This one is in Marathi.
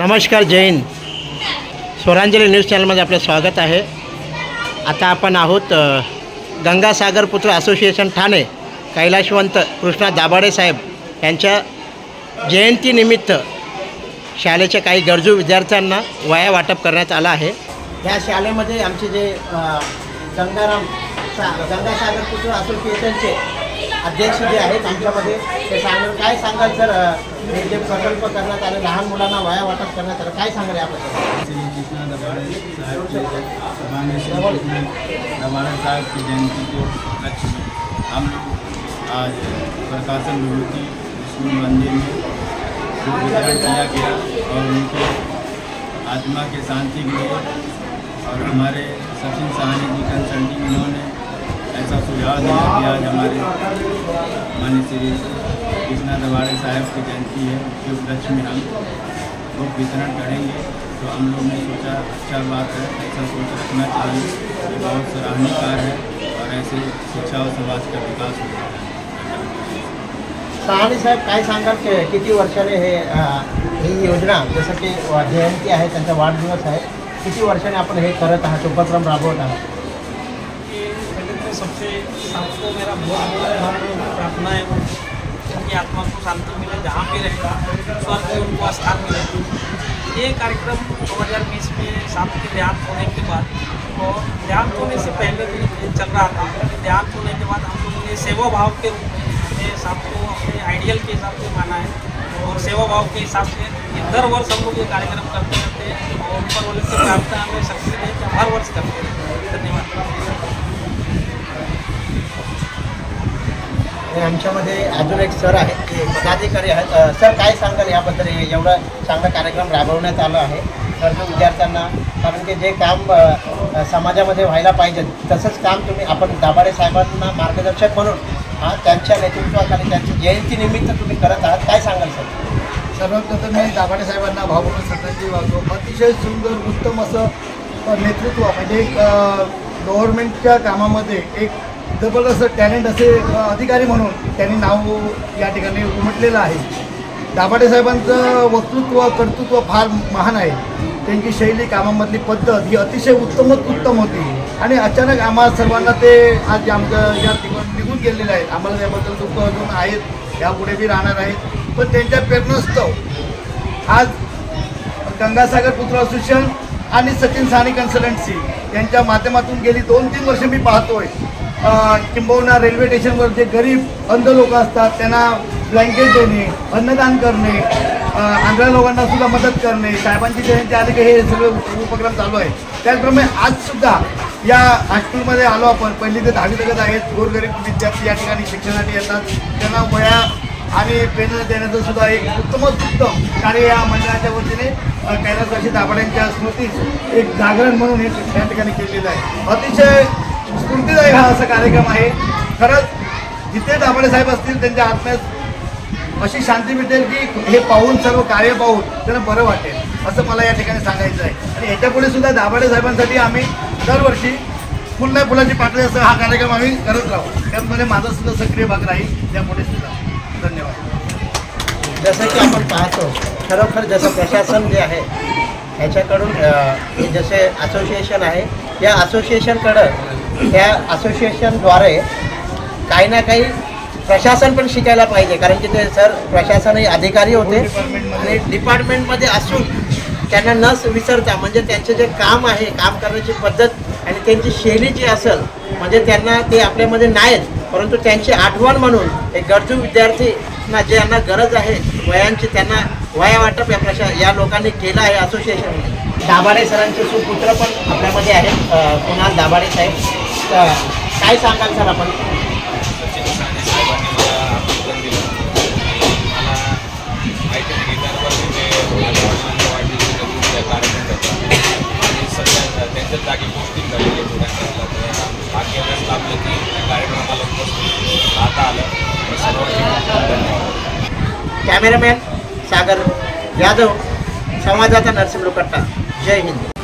नमस्कार, जय हिंद. स्वरांजली न्यूज चॅनलमध्ये आपलं स्वागत आहे. आता आपण आहोत गंगासागर पुत्र असोसिएशन ठाणे कैलाशवंत कृष्णा दाभाडे साहेब यांच्या जयंतीनिमित्त शाळेच्या काही गरजू विद्यार्थ्यांना वह्या वाटप करण्यात आलं आहे. या शाळेमध्ये आमचे जे गंगासागर पुत्र असोसिएशनचे अध्यक्ष जे आहेत आमच्यामध्ये ते सांगाल. काय सांगाल सर, हे जे प्रकल्प करण्यात आले, लहान मुलांना वह्या वाटप करण्यात आलं, काय सांगाल याबद्दल? श्री कृष्णा दाभाडे साहब की जयंती के उपलक्ष्य में हम लोग आज प्रकाशन विभूति स्कूल मंदिर में वितरण किया गया और उनको आत्मा के शांति के लिए और हमारे सचिन साहनी जी कंसल्टिंग इन्होंने ऐसा सुझाव दिया कि आज हमारे माननीय श्री कृष्णा दाभाडे साहब की जयंती है, उसके उपलक्ष्य में हम बुक वितरण करेंगे। तो हम लोग ने सोचा अच्छा बात है, ऐसा सोच रखना चाहिए, ये बहुत सराहनीय कार्य है और ऐसे शिक्षा और समाज का विकास होता है। साहनी साहेब, काय सांगाल की किती वर्षाने ही योजना, जसं की जयंती आहे, त्यांचा वाढदिवस आहे, किती वर्षाने आपण हे करत आहात, उपक्रम राबवत आहात? सबसे सबको मेरा बहुत बहुत प्रार्थना है उनकी आत्मा को शांति मिले, जहाँ भी रहेगा स्वर्ग में उनको स्थान मिले। ये कार्यक्रम 2020 में साहब के देहांत होने के बाद और देहांत होने से पहले भी चल रहा था। देहांत होने के बाद हम लोगों ने सेवा भाव के रूप में हमने साहब को अपने आइडियल के हिसाब से माना है और सेवा भाव के हिसाब से दर वर्ष हम लोग ये कार्यक्रम करते रहते हैं और ऊपर वाले से प्रार्थना हमें शक्ति है कि हर वर्ष करते रहते हैं। धन्यवाद. आमच्यामध्ये अजून एक सर आहेत, ते पदाधिकारी आहेत. सर, काय सांगाल याबद्दल? एवढा चांगला कार्यक्रम राबवण्यात आला आहे सर्व विद्यार्थ्यांना, कारण की जे काम समाजामध्ये व्हायला पाहिजे तसंच काम आपण दाभाडे साहेबांना मार्गदर्शक म्हणून त्यांच्या नेतृत्वाखाली त्यांची जयंतीनिमित्त तुम्ही करत आहात. काय सांगाल सर? सर्वप्रथम मी दाभाडे साहेबांना भावपूर्ण श्रद्धांजली वाहतो. अतिशय सुंदर उत्तम असं नेतृत्व, म्हणजे गव्हर्नमेंटच्या कामामध्ये एक जबरदस्त टॅलेंट असे अधिकारी म्हणून त्यांनी नाव या ठिकाणी उमटलेलं आहे. दाभाडे साहेबांचं वक्तृत्व कर्तृत्व फार महान आहे. त्यांची शैली, कामामधली पद्धत ही अतिशय उत्तम होती आणि अचानक आम्हा सर्वांना ते आज आमच्या या ठिकाणी निघून गेलेले आहेत. आम्हाला त्याबद्दल दुःख अजून आहेत, यापुढे बी राहणार आहेत. पण त्यांच्या प्रेरणास्थव आज गंगासागर पुत्र असोसिएशन आणि सचिन साहनी कन्सल्टन्सी यांच्या माध्यमातून गेली 2-3 वर्ष मी पाहतोय, किंबहुना रेल्वे स्टेशनवर जे गरीब अंध लोक असतात त्यांना ब्लँकेट देणे, अन्नदान करणे, आंध्रा लोकांना सुद्धा मदत करणे, साहेबांची जयंती आली की हे सगळे उपक्रम चालू आहे. त्याचप्रमाणे आजसुद्धा या हायस्कूलमध्ये आलो आपण. 1ली ते 10वी तक आहेत गोरगरीब विद्यार्थी या ठिकाणी शिक्षणासाठी येतात. त्यांना वह्या आणि पेन देण्याचं सुद्धा एक उत्तम कार्य या मंडळाच्या वतीने कैलासवासी दाभाडेंच्या स्मृतीस एक जागरण म्हणून हे या ठिकाणी केलेलं आहे. अतिशय स्फूर्तिदायक हा असा कार्यक्रम आहे. खरंच जिथे दाभाडे साहेब असतील त्यांच्या आत्म्यात अशी शांती मिळेल की हे पाहून, सर्व कार्य पाहून त्यांना बरं वाटेल, असं मला या ठिकाणी सांगायचं आहे. आणि याच्यापुढे सुद्धा दाभाडे साहेबांसाठी आम्ही दरवर्षी फुलाची पाकळी असं हा कार्यक्रम आम्ही करत राहू. त्यामध्ये माझा सुद्धा सक्रिय भाग राहील त्यापुढे सुद्धा. धन्यवाद. जसं की आपण पाहतो, खरोखर जसं प्रशासन जे आहे ह्याच्याकडून हे जसे असोसिएशन आहे, या असोसिएशनकडं, त्या असोसिएशनद्वारे काही ना काही प्रशासन पण शिकायला पाहिजे. कारण की ते सर प्रशासनही अधिकारी होते आणि डिपार्टमेंटमध्ये असून त्यांना न विसरता, म्हणजे त्यांचे जे काम आहे, काम करण्याची पद्धत आणि त्यांची शैली जी असेल, म्हणजे त्यांना ते आपल्यामध्ये नाहीत, परंतु त्यांची आठवण म्हणून एक गरजू विद्यार्थींना ज्यांना गरज आहे वयांची, त्यांना वह्या वाटप या लोकांनी केलं आहे असोसिएशनने. दाभाडे सरांचे सुपुत्र पण आपल्यामध्ये आहेत, कुणाल दाभाडे साहेब. काय सांगाल सर आपण? सचिन साहनी साहेबांनी मला आमंत्रण दिलं. मला माहिती दिल्यावर ते वाढदिवसाच्या कार्यक्रम करतात आणि सध्या त्यांच्या जागी पोस्टिंग झालेली भाग्यवश लाभलं की कार्यक्रमाला उपस्थित राहता आलं. सर्वांचे धन्यवाद. कॅमेरामॅन सागर यादव, संवाददाता नरसिंह लोकट्टा. जय हिंद.